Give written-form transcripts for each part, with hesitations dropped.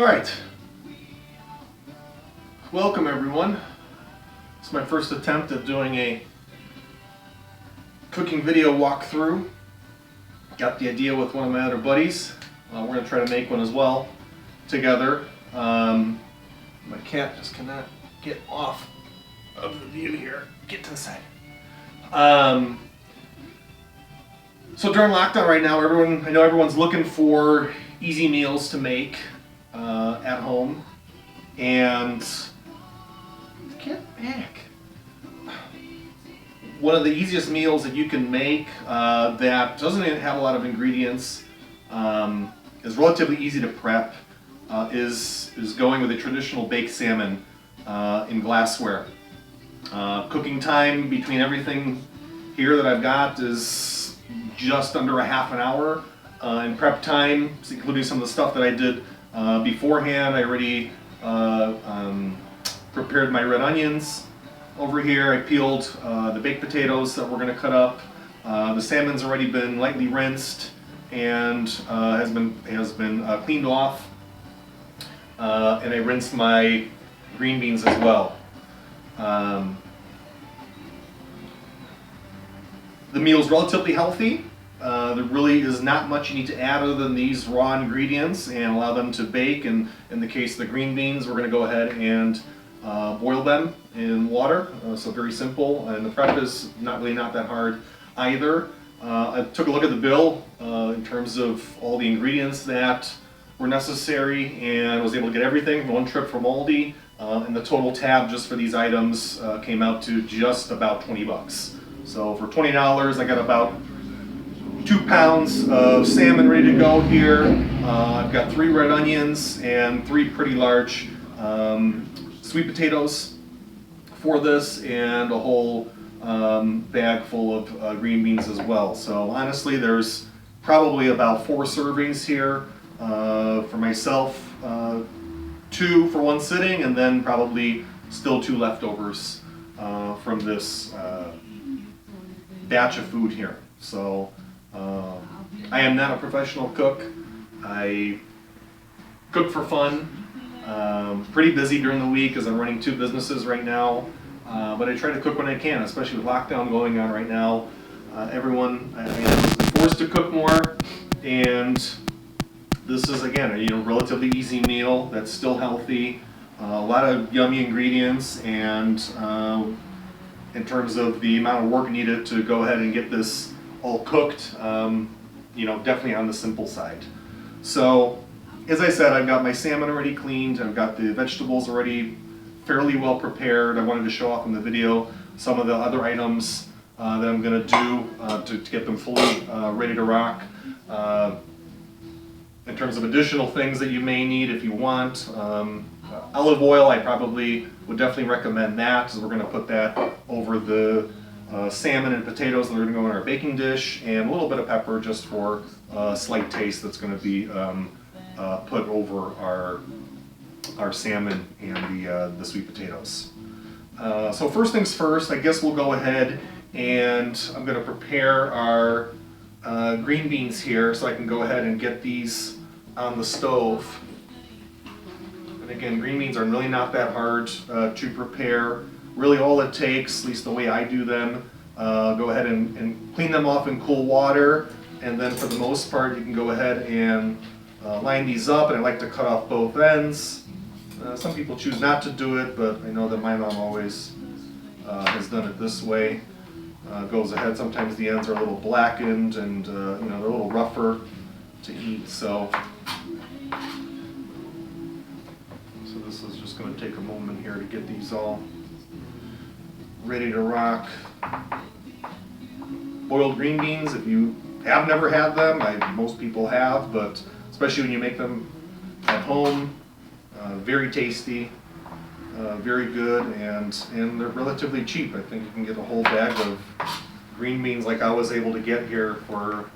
Alright, welcome everyone. It's my first attempt at doing a cooking video walkthrough. Got the idea with one of my other buddies. We're going to try to make one as well together. My cat just cannot get off of the view here. Get to the side. So during lockdown right now, I know everyone's looking for easy meals to make at home, and get back. One of the easiest meals that you can make that doesn't have a lot of ingredients, is relatively easy to prep, is going with a traditional baked salmon in glassware. Cooking time between everything here that I've got is just under a half an hour. In prep time, including some of the stuff that I did beforehand, I already prepared my red onions over here. I peeled the baked potatoes that we're going to cut up. The salmon's already been lightly rinsed and has been cleaned off. And I rinsed my green beans as well. The meal's relatively healthy. There really is not much you need to add other than these raw ingredients and allow them to bake. And in the case of the green beans, we're going to go ahead and boil them in water. So very simple, and the prep is not that hard either. I took a look at the bill in terms of all the ingredients that were necessary, and was able to get everything from one trip from Aldi. And the total tab just for these items came out to just about 20 bucks. So for $20, I got about 2 pounds of salmon ready to go here. I've got 3 red onions and 3 pretty large sweet potatoes for this, and a whole bag full of green beans as well. So honestly, there's probably about 4 servings here for myself, 2 for one sitting, and then probably still 2 leftovers from this batch of food here. So I am not a professional cook. I cook for fun. Pretty busy during the week as I'm running 2 businesses right now, but I try to cook when I can, especially with lockdown going on right now. Everyone has been forced to cook more, and this is again a relatively easy meal that's still healthy. A lot of yummy ingredients, and in terms of the amount of work needed to go ahead and get this all cooked, definitely on the simple side. So, as I said, I've got my salmon already cleaned. I've got the vegetables already fairly well prepared. I wanted to show off in the video some of the other items that I'm going to do to get them fully ready to rock. In terms of additional things that you may need if you want, olive oil, I probably would definitely recommend that, because we're going to put that over the salmon and potatoes that are going to go in our baking dish, and a little bit of pepper just for a slight taste that's going to be put over our salmon and the sweet potatoes. So first things first, I guess we'll go ahead and I'm going to prepare our green beans here, so I can go ahead and get these on the stove. And again, green beans are really not that hard to prepare. Really all it takes, at least the way I do them, go ahead and clean them off in cool water, and then for the most part you can go ahead and line these up, and I like to cut off both ends. Some people choose not to do it, but I know that my mom always has done it this way. Goes ahead. Sometimes the ends are a little blackened, and they're a little rougher to eat. So this is just going to take a moment here to get these all ready to rock. Boiled green beans, if you have never had them, most people have, but especially when you make them at home, very tasty, very good, and they're relatively cheap. I think you can get a whole bag of green beans like I was able to get here for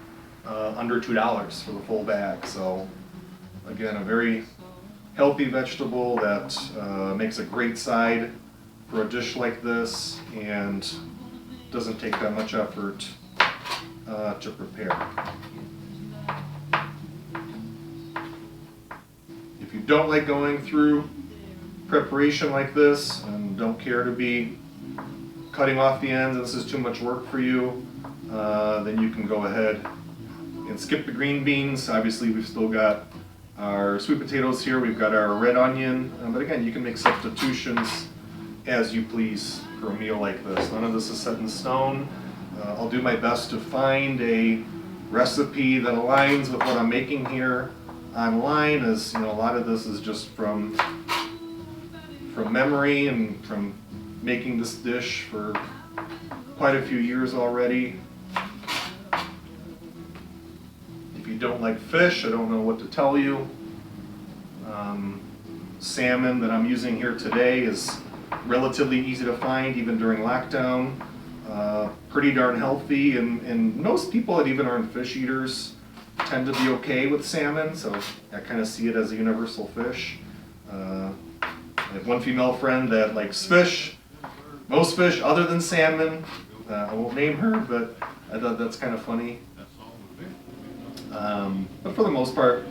under $2 for the full bag. So again, a very healthy vegetable that makes a great side for a dish like this, and doesn't take that much effort to prepare. If you don't like going through preparation like this and don't care to be cutting off the ends, and this is too much work for you, then you can go ahead and skip the green beans. Obviously we've still got our sweet potatoes here, we've got our red onion, but again, you can make substitutions as you please for a meal like this. None of this is set in stone. I'll do my best to find a recipe that aligns with what I'm making here online, as you know, a lot of this is just from memory and from making this dish for quite a few years already. If you don't like fish, I don't know what to tell you. Salmon that I'm using here today is relatively easy to find even during lockdown. Pretty darn healthy, and most people that even aren't fish eaters tend to be okay with salmon, so I kind of see it as a universal fish. I have one female friend that likes fish, most fish other than salmon. I won't name her, but I thought that's kind of funny. But for the most part,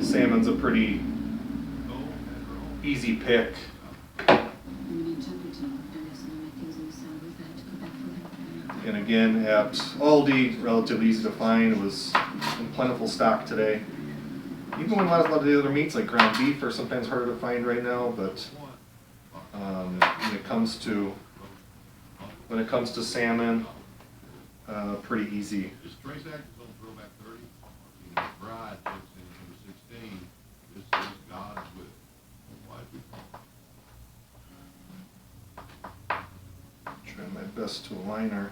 salmon's a pretty easy pick. And again, at Aldi, relatively easy to find. It was in plentiful stock today. Even when a lot of the other meats, like ground beef, are sometimes harder to find right now. But when it comes to salmon, pretty easy. Trying my best to align our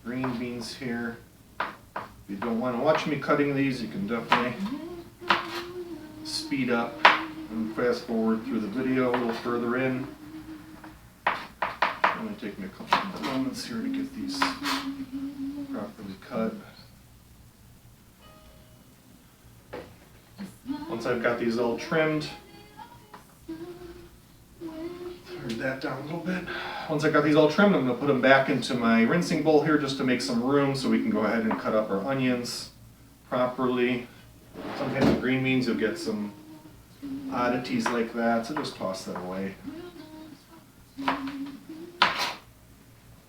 green beans here. If you don't want to watch me cutting these, you can definitely speed up and fast forward through the video a little further in. It's only take me a couple of moments here to get these properly cut. Once I've got these all trimmed, turn that down a little bit. Once I got these all trimmed, I'm going to put them back into my rinsing bowl here just to make some room so we can go ahead and cut up our onions properly. Sometimes with green beans you'll get some oddities like that, so just toss that away.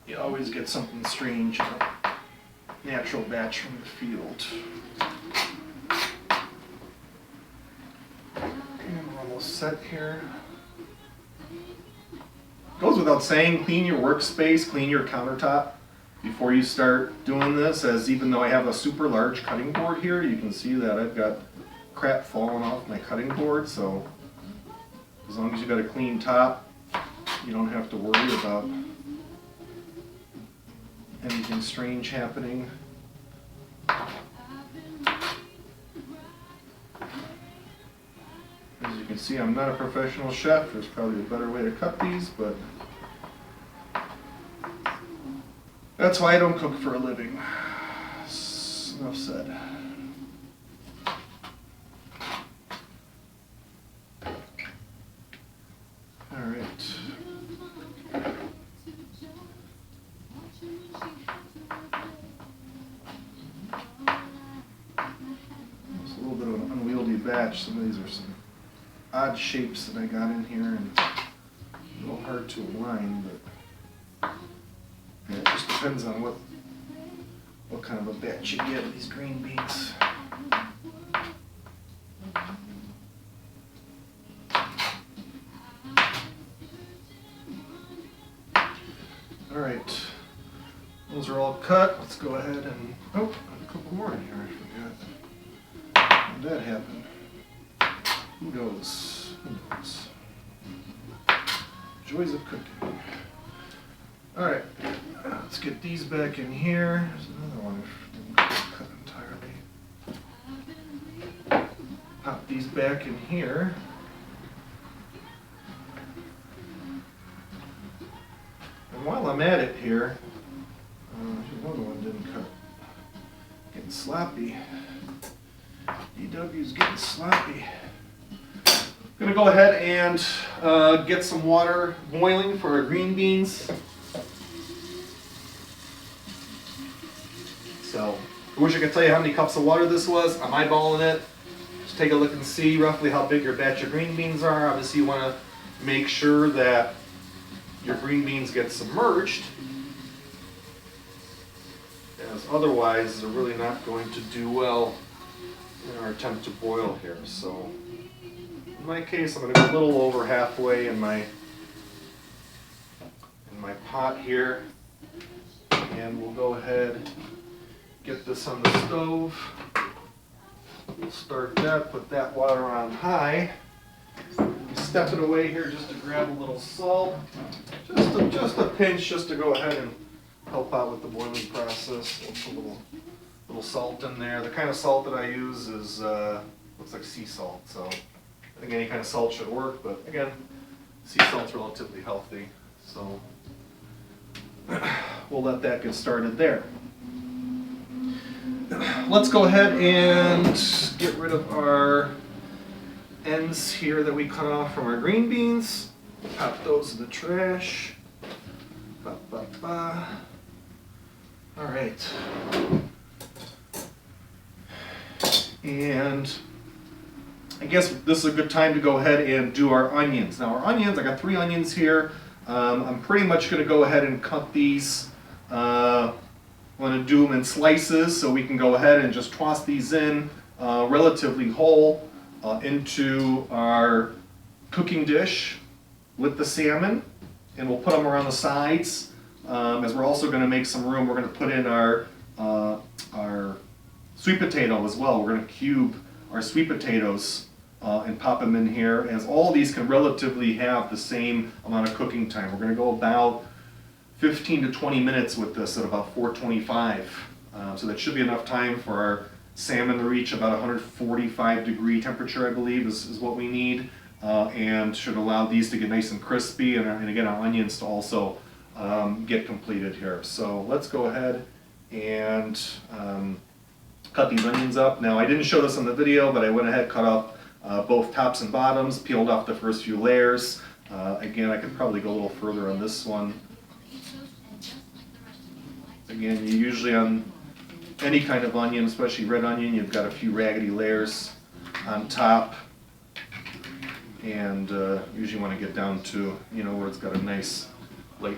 You always get something strange in a natural batch from the field. And we're almost set here. Goes without saying, clean your workspace, clean your countertop before you start doing this, as even though I have a super large cutting board here, you can see that I've got crap falling off my cutting board, so as long as you got a clean top, you don't have to worry about anything strange happening. As you can see, I'm not a professional chef. There's probably a better way to cut these, but that's why I don't cook for a living. Enough said. All right. It's a little bit of an unwieldy batch. Some of these are some odd shapes that I got in here and a little hard to align, but yeah, it just depends on what kind of a batch you get with these green beans. All right, those are all cut. Let's go ahead and, oh, a couple more in here, I forgot. How did that happen? Who knows? Who knows? Joys of cooking. All right, let's get these back in here. There's another one that didn't cut entirely. Pop these back in here. And while I'm at it here, another one didn't cut. Getting sloppy. DW's getting sloppy. I'm gonna go ahead and get some water boiling for our green beans. So, wish I could tell you how many cups of water this was. I'm eyeballing it. Just take a look and see roughly how big your batch of green beans are. Obviously you want to make sure that your green beans get submerged, as otherwise they're really not going to do well in our attempt to boil here. So in my case, I'm going to go a little over halfway in my pot here, and we'll go ahead, get this on the stove. We'll start that, put that water on high. Step it away here just to grab a little salt, just a pinch, just to go ahead and help out with the boiling process. We'll put a little salt in there. The kind of salt that I use is looks like sea salt, so I think any kind of salt should work. But again, sea salt's relatively healthy, so we'll let that get started there. Let's go ahead and get rid of our ends here that we cut off from our green beans. Pop those in the trash. Ba, ba, ba. All right. And I guess this is a good time to go ahead and do our onions. Now our onions, I got 3 onions here. I'm pretty much going to go ahead and cut these. I'm going to do them in slices so we can go ahead and just toss these in relatively whole into our cooking dish with the salmon, and we'll put them around the sides. As we're also going to make some room, we're going to put in our sweet potato as well. We're going to cube our sweet potatoes and pop them in here, as all these can relatively have the same amount of cooking time. We're going to go about 15 to 20 minutes with this at about 425. So that should be enough time for our salmon to reach about 145 degree temperature, I believe, is what we need, and should allow these to get nice and crispy, and again our onions to also get completed here. So let's go ahead and cut these onions up. Now I didn't show this on the video, but I went ahead, cut up both tops and bottoms, peeled off the first few layers. Again, I could probably go a little further on this one. Again, you usually on any kind of onion, especially red onion, you've got a few raggedy layers on top, and usually want to get down to, you know, where it's got a nice light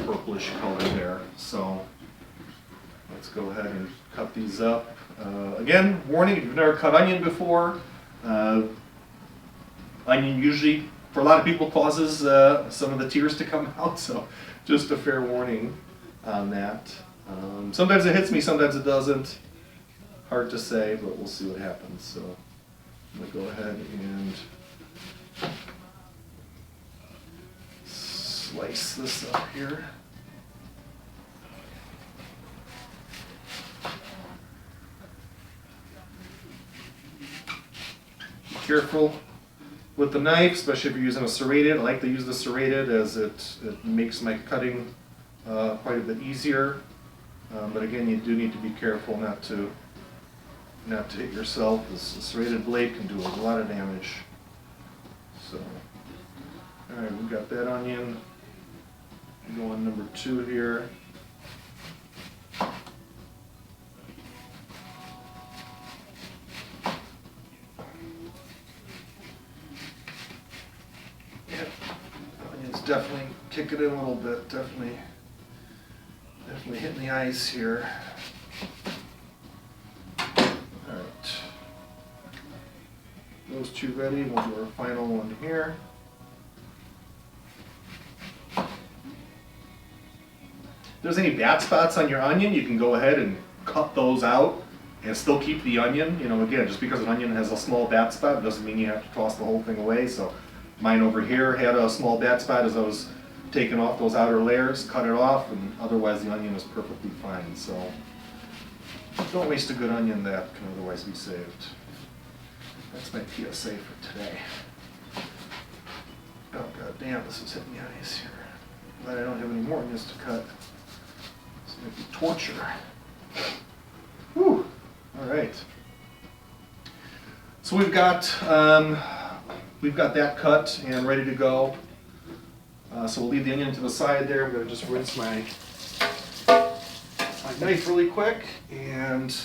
purplish color there. So let's go ahead and cut these up. Again, warning, if you've never cut onion before, onion usually, for a lot of people, causes some of the tears to come out, so just a fair warning on that. Sometimes it hits me, sometimes it doesn't. Hard to say, but we'll see what happens. So I'm going to go ahead and slice this up here. Be careful with the knife, especially if you're using a serrated. I like to use the serrated as it makes my cutting quite a bit easier. But again, you do need to be careful not to hit yourself. This serrated blade can do a lot of damage. So, all right, we've got that onion. Go on number 2 here. Yep, onion's definitely kicking in a little bit. Definitely hitting the ice here. Alright. Those 2 ready. We'll do our final one here. If there's any bad spots on your onion, you can go ahead and cut those out and still keep the onion. You know, again, just because an onion has a small bad spot, it doesn't mean you have to toss the whole thing away. So mine over here had a small bad spot as I was taking off those outer layers, cut it off, and otherwise the onion is perfectly fine. So don't waste a good onion that can otherwise be saved. That's my PSA for today. Oh god damn, this is hitting the ice here. Glad I don't have any more onions to cut. This might be torture. Whew. Alright. So we've got that cut and ready to go. So we'll leave the onion to the side there. I'm going to just rinse my knife really quick, and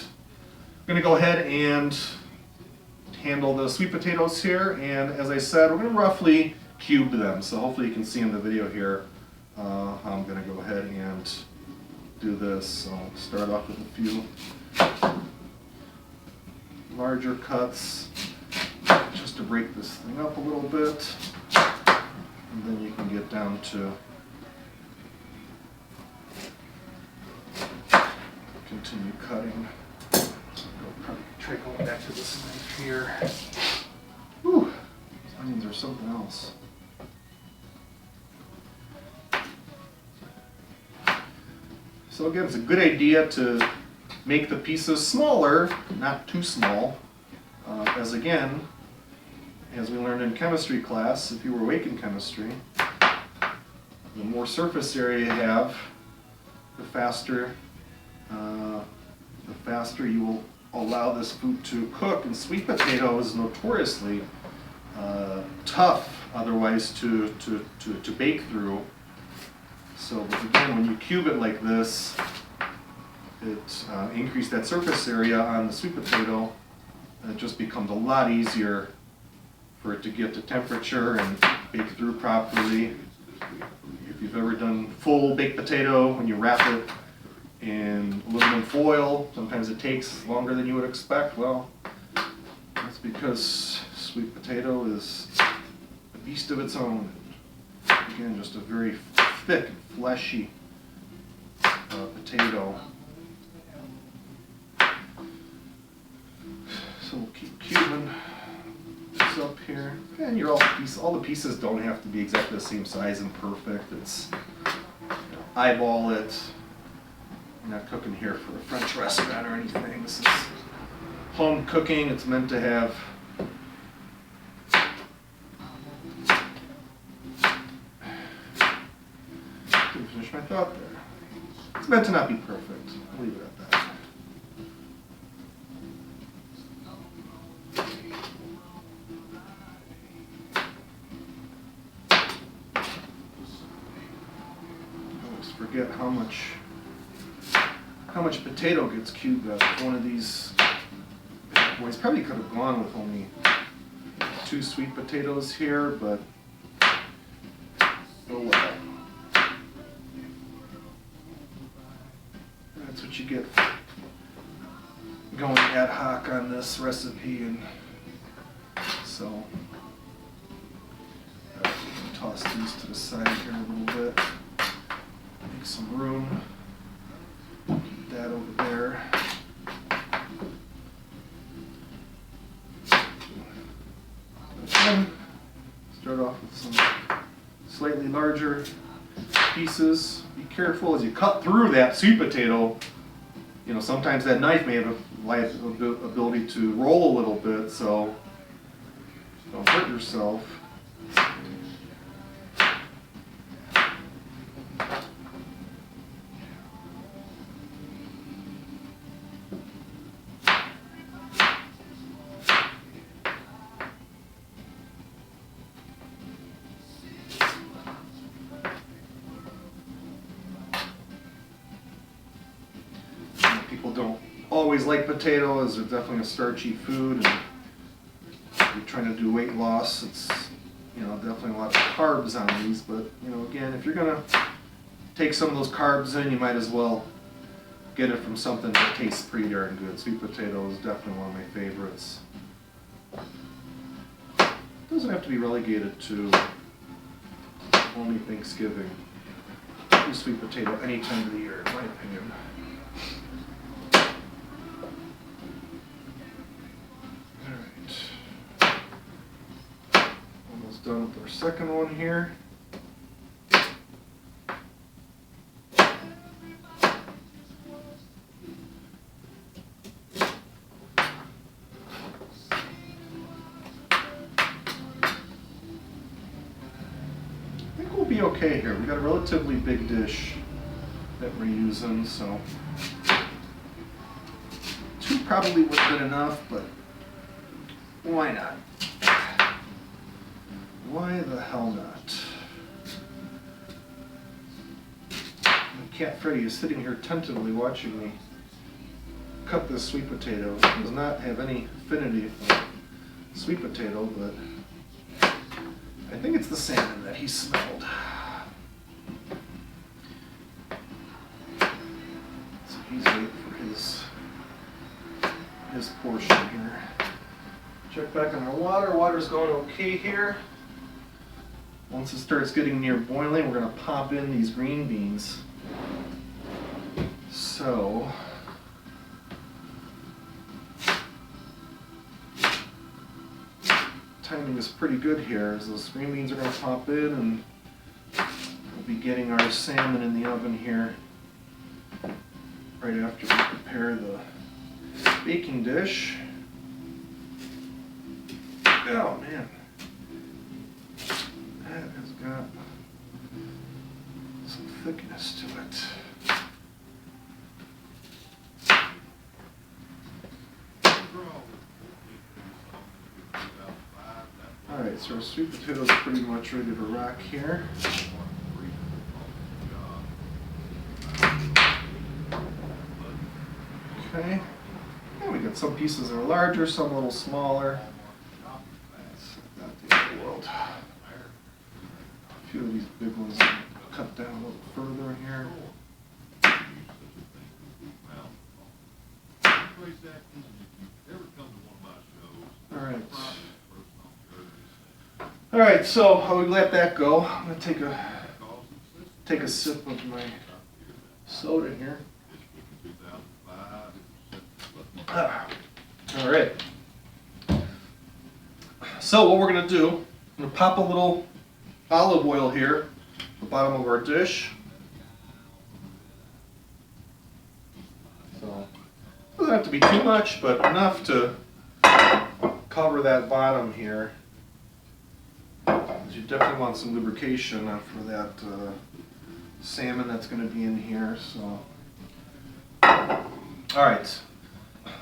gonna go ahead and handle the sweet potatoes here, and as I said, we're gonna roughly cube them. So hopefully you can see in the video here how I'm gonna go ahead and do this. So I'll start off with a few larger cuts just to break this thing up a little bit, and then you can get down to continue cutting. I'll probably try going back to this knife here. Whew, these onions are something else. So again, it's a good idea to make the pieces smaller, not too small, as again, as we learned in chemistry class, if you were awake in chemistry, the more surface area you have, the faster you will allow this food to cook. And sweet potato is notoriously tough otherwise to bake through. So again, when you cube it like this, it increases that surface area on the sweet potato, and it just becomes a lot easier for it to get to temperature and bake through properly. If you've ever done full baked potato, when you wrap it in aluminum foil, sometimes it takes longer than you would expect. Well, that's because sweet potato is a beast of its own. Again, just a very thick, fleshy potato. So we'll keep cubing this up here. And all the pieces don't have to be exactly the same size and perfect. It's eyeball it. I'm not cooking here for a French restaurant or anything. This is home cooking. It's meant to have didn't finish my thought there. It's meant to not be perfect. I'll leave it at that. I always forget how much potato gets cubed out of one of these bad boys. Probably could have gone with only 2 sweet potatoes here, but oh well. That's what you get going ad hoc on this recipe, and so toss these to the side here a little bit. Make some room. Keep that over there. Again, start off with some slightly larger pieces. Be careful as you cut through that sweet potato. You know, sometimes that knife may have the ability to roll a little bit, so don't hurt yourself. People don't always like potatoes. They're definitely a starchy food, and if you're trying to do weight loss, it's definitely a lot of carbs on these. But again, if you're gonna take some of those carbs in, you might as well get it from something that tastes pretty darn good. Sweet potato is definitely one of my favorites. It doesn't have to be relegated to only Thanksgiving. Do sweet potato any time of the year, in my opinion. Done with our second one here. I think we'll be okay here. We got a relatively big dish that we're using, so 2 probably would have been enough, but why not? Why the hell not? My cat Freddy is sitting here tentatively watching me cut this sweet potato. It does not have any affinity for sweet potato, but I think it's the salmon that he smelled. So he's waiting for his portion here. Check back on our water. Water's going okay here. Once it starts getting near boiling, we're going to pop in these green beans. So, timing is pretty good here, as those green beans are going to pop in, and we'll be getting our salmon in the oven here right after we prepare the baking dish. Oh man, that has got some thickness to it. Alright, so our sweet potato is pretty much ready to rock here. Okay, and we got some pieces that are larger, some a little smaller. Not the end of the world. A few of these big ones I'll cut down a little further here. Alright, so we let that go. I'm going to take a sip of my soda here. Alright. So what we're going to do, I'm going to pop a little olive oil here at the bottom of our dish. So it doesn't have to be too much, but enough to cover that bottom here. You definitely want some lubrication for that salmon that's going to be in here. So, all right,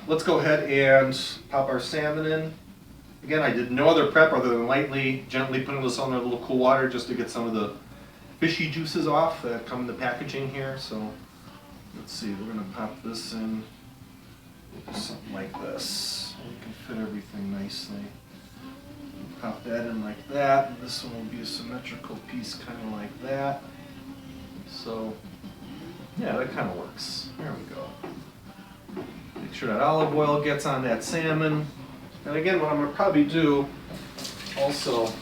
let's go ahead and pop our salmon in. Again, I did no other prep other than gently putting this on a little cool water just to get some of the fishy juices off that come in the packaging here. So, let's see, we're going to pop this in something like this so we can fit everything nicely. Pop that in like that, and this one will be a symmetrical piece kind of like that. So, yeah, that kind of works. There we go. Make sure that olive oil gets on that salmon. And again, what I'm going to probably do, also,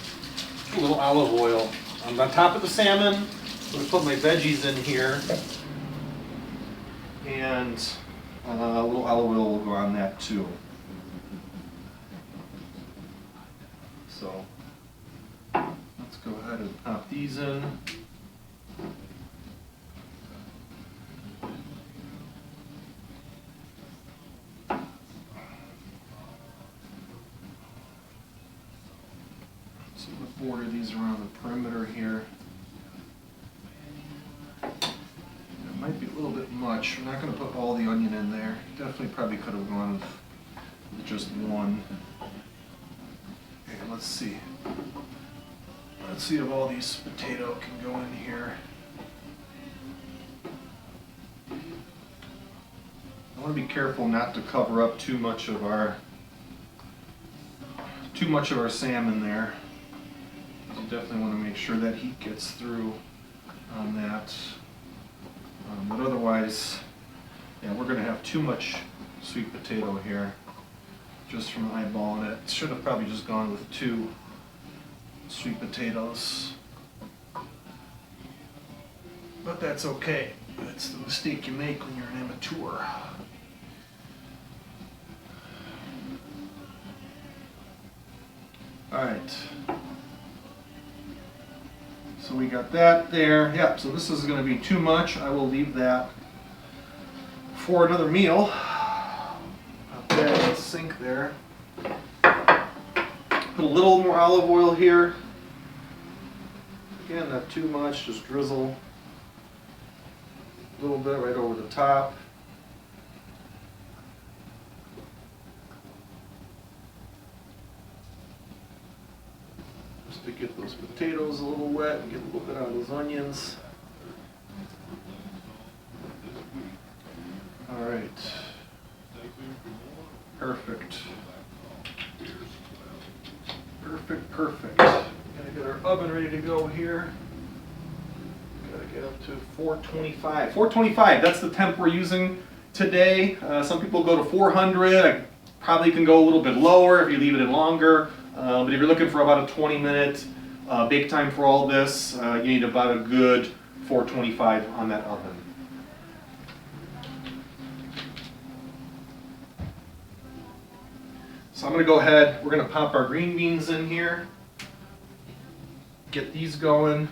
a little olive oil on the top of the salmon. I'm going to put my veggies in here. And a little olive oil will go on that too. So let's go ahead and pop these in. So we'll border these around the perimeter here. It might be a little bit much. We're not going to put all the onion in there. Definitely probably could have gone with just one. Okay, let's see. Let's see if all these potato can go in here. I want to be careful not to cover up too much of our salmon there. You definitely want to make sure that heat gets through on that. But otherwise, yeah, we're going to have too much sweet potato here just from eyeballing it. Should have probably just gone with 2 sweet potatoes. But that's okay. That's the mistake you make when you're an amateur. Alright. So we got that there. Yep, so this is going to be too much. I will leave that for another meal. Put that in the sink there. Put a little more olive oil here. Again, not too much, just drizzle a little bit right over the top. Just to get those potatoes a little wet and get a little bit out of those onions. All right. Get our oven ready to go here. Gotta get up to 425. 425, that's the temp we're using today. Some people go to 400. I probably can go a little bit lower if you leave it in longer. But if you're looking for about a 20-minute bake time for all this, you need about a good 425 on that oven. So I'm going to go ahead, we're going to pop our green beans in here, get these going.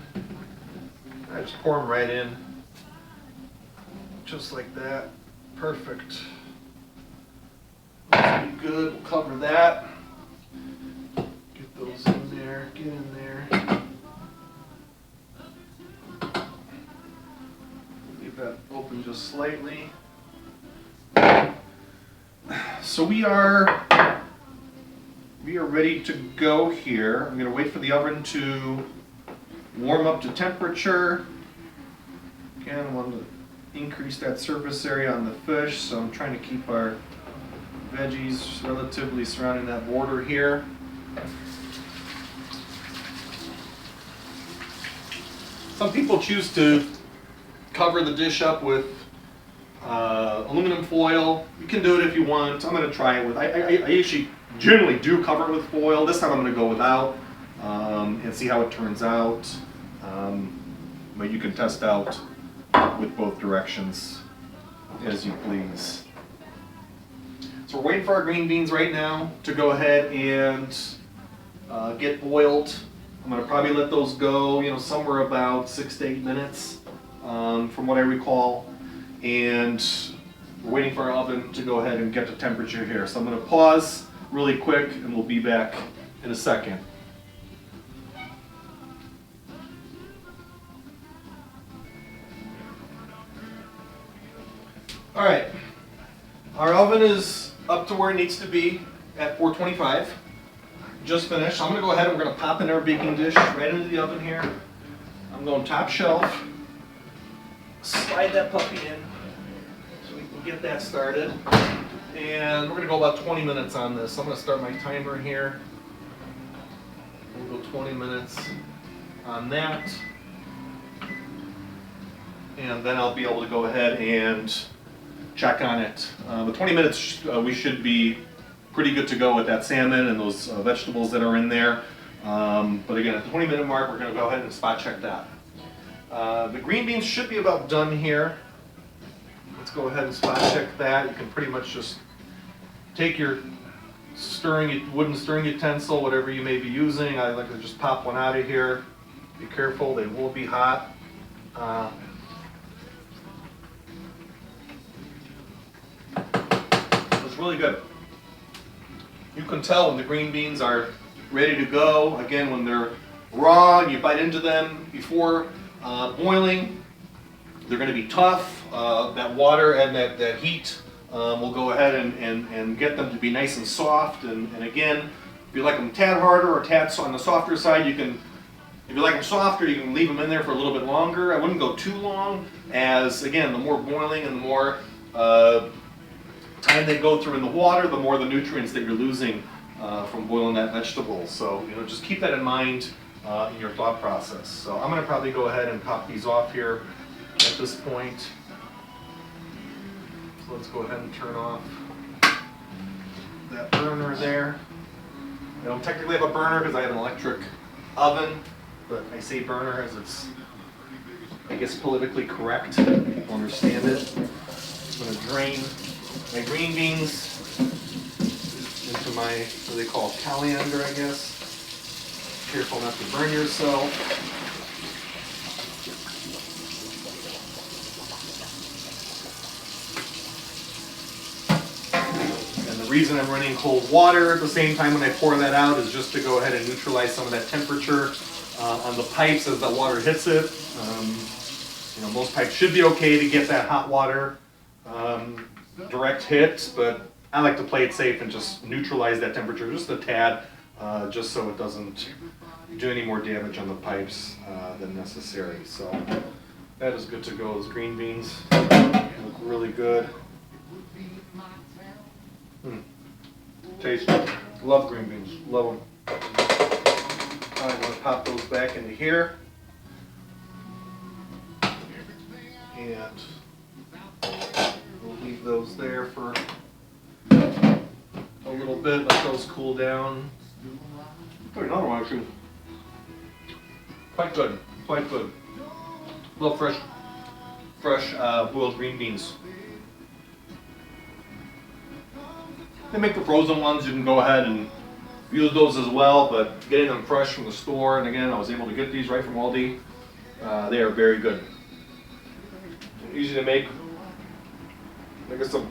I just pour them right in, just like that. Perfect. That'll be good. We'll cover that. Get those in there, get in there. Leave that open just slightly. So we are ready to go here. I'm going to wait for the oven to warm up to temperature. Again, I want to increase that surface area on the fish, so I'm trying to keep our veggies relatively surrounding that border here. Some people choose to cover the dish up with aluminum foil. You can do it if you want. I'm going to try it with, I actually generally do cover it with foil. This time I'm going to go without and see how it turns out. But you can test out with both directions as you please. So we're waiting for our green beans right now to go ahead and get boiled. I'm going to probably let those go, somewhere about 6 to 8 minutes from what I recall. And we're waiting for our oven to go ahead and get the temperature here. So I'm going to pause really quick and we'll be back in a second. All right, our oven is up to where it needs to be at 425. Just finished. So I'm going to go ahead and we're going to pop in our baking dish right into the oven here. I'm going top shelf. Slide that puppy in so we can get that started. And we're going to go about 20 minutes on this. I'm going to start my timer here. We'll go 20 minutes on that. And then I'll be able to go ahead and check on it. The 20 minutes we should be pretty good to go with that salmon and those vegetables that are in there. But again, at the 20-minute mark, we're going to go ahead and spot check that. The green beans should be about done here. Let's go ahead and spot check that. You can pretty much just take your wooden stirring utensil, whatever you may be using. I like to just pop one out of here. Be careful, they will be hot. It's really good. You can tell when the green beans are ready to go. Again, when they're raw and you bite into them before boiling, they're going to be tough. That water and that heat will go ahead and get them to be nice and soft. And again, if you like them a tad harder or a tad on the softer side, you can, if you like them softer, you can leave them in there for a little bit longer. I wouldn't go too long, as again, the more boiling and the more time they go through in the water, the more the nutrients that you're losing from boiling that vegetable. So just keep that in mind in your thought process. So I'm going to probably go ahead and pop these off here at this point. So let's go ahead and turn off that burner there. I don't technically have a burner because I have an electric oven, but I say burner as it's, I guess, politically correct. People understand it. I'm going to drain my green beans into my, what they call colander, I guess. Careful not to burn yourself. And the reason I'm running cold water at the same time when I pour that out is just to go ahead and neutralize some of that temperature on the pipes as the water hits it. Most pipes should be okay to get that hot water direct hit, but I like to play it safe and just neutralize that temperature just a tad, just so it doesn't do any more damage on the pipes than necessary. So that is good to go. Those green beans look really good. Tasty. Love green beans. Love them. All right, pop those back into here. And we'll leave those there for a little bit, let those cool down. Oh, another one actually. Quite good, quite good. Love fresh boiled green beans. They make the frozen ones, you can go ahead and use those as well, but getting them fresh from the store, and again, I was able to get these right from Aldi. They are very good. Easy to make. I guess some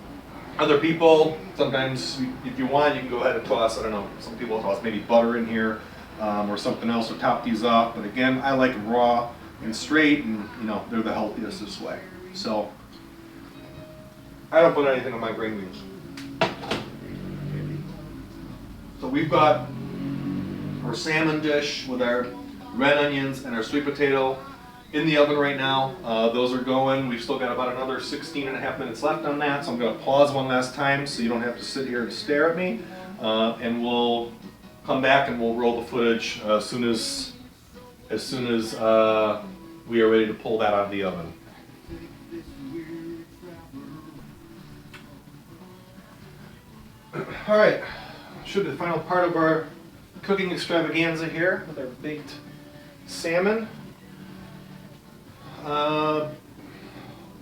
other people, sometimes if you want, you can go ahead and toss, I don't know, some people toss maybe butter in here or something else to top these up. But again, I like them raw and straight, and you know, they're the healthiest this way. So I don't put anything on my green beans. So we've got our salmon dish with our red onions and our sweet potato in the oven right now. Those are going. We've still got about another 16.5 minutes left on that, so I'm going to pause one last time so you don't have to sit here and stare at me. And we'll come back and we'll roll the footage as soon as we are ready to pull that out of the oven. All right, should be the final part of our cooking extravaganza here with our baked salmon.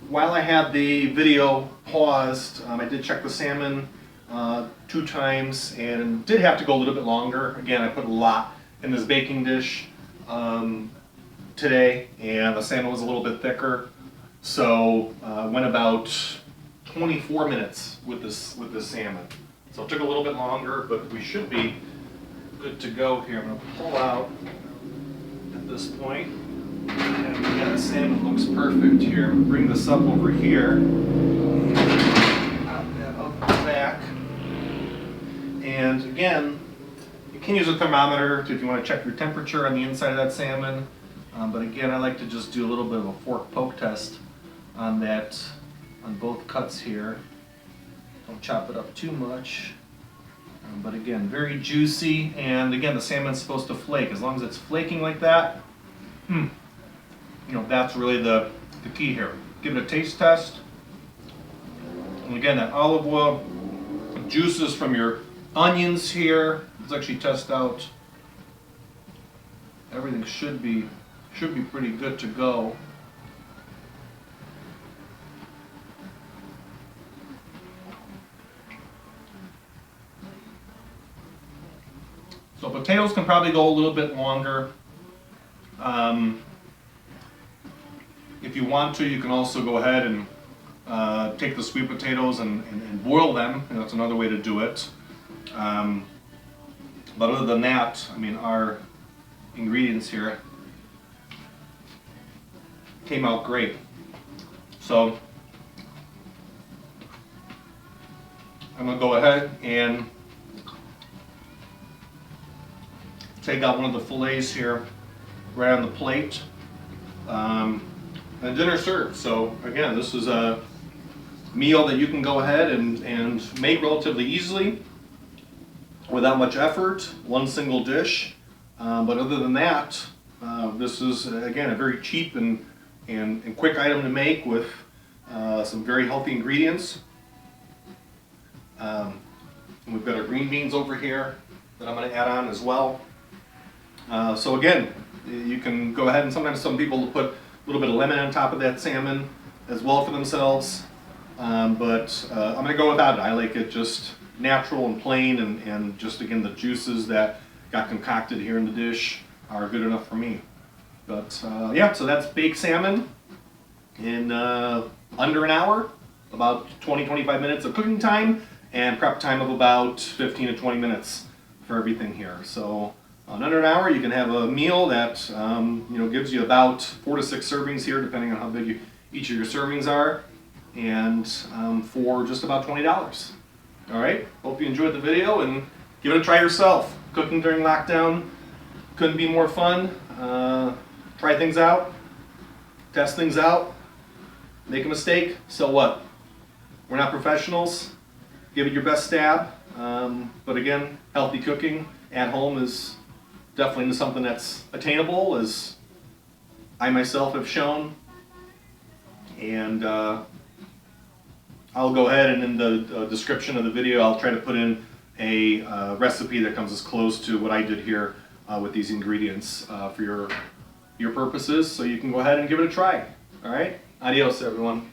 While I had the video paused, I did check the salmon 2 times and did have to go a little bit longer. Again, I put a lot in this baking dish today, and the salmon was a little bit thicker, so went about 24 minutes with this salmon. So it took a little bit longer, but we should be good to go here. I'm going to pull out at this point. And yeah, the salmon looks perfect here. I'm going to bring this up over here. Pop that up the back. And again, you can use a thermometer if you want to check your temperature on the inside of that salmon. But again, I like to just do a little bit of a fork poke test on that, on both cuts here. Don't chop it up too much. But again, very juicy, and again, the salmon's supposed to flake. As long as it's flaking like that, you know, that's really the key here. Give it a taste test. And again, that olive oil, juices from your onions here. Let's actually test out. Everything should be pretty good to go. So potatoes can probably go a little bit longer. If you want to, you can also go ahead and take the sweet potatoes and boil them. And that's another way to do it. But other than that, I mean, our ingredients here came out great. So I'm going to go ahead and take out one of the fillets here right on the plate. And dinner served. So again, this is a meal that you can go ahead and make relatively easily without much effort, one single dish. But other than that, this is again a very cheap and quick item to make with some very healthy ingredients. We've got our green beans over here that I'm going to add on as well. So again, you can go ahead, and sometimes some people put a little bit of lemon on top of that salmon as well for themselves. But I'm going to go without it. I like it just natural and plain, and just again the juices that got concocted here in the dish are good enough for me. But yeah, so that's baked salmon in under an hour, about 20-25 minutes of cooking time, and prep time of about 15 to 20 minutes for everything here. So in under an hour, you can have a meal that you know, gives you about 4 to 6 servings here, depending on how big each of your servings are, and for just about $20. All right, hope you enjoyed the video, and give it a try yourself. Cooking during lockdown couldn't be more fun. Try things out, test things out, make a mistake, so what? We're not professionals. Give it your best stab. But again, healthy cooking at home is definitely something that's attainable, as I myself have shown. And I'll go ahead and in the description of the video, I'll try to put in a recipe that comes as close to what I did here with these ingredients for your purposes, so you can go ahead and give it a try. All right, adios everyone.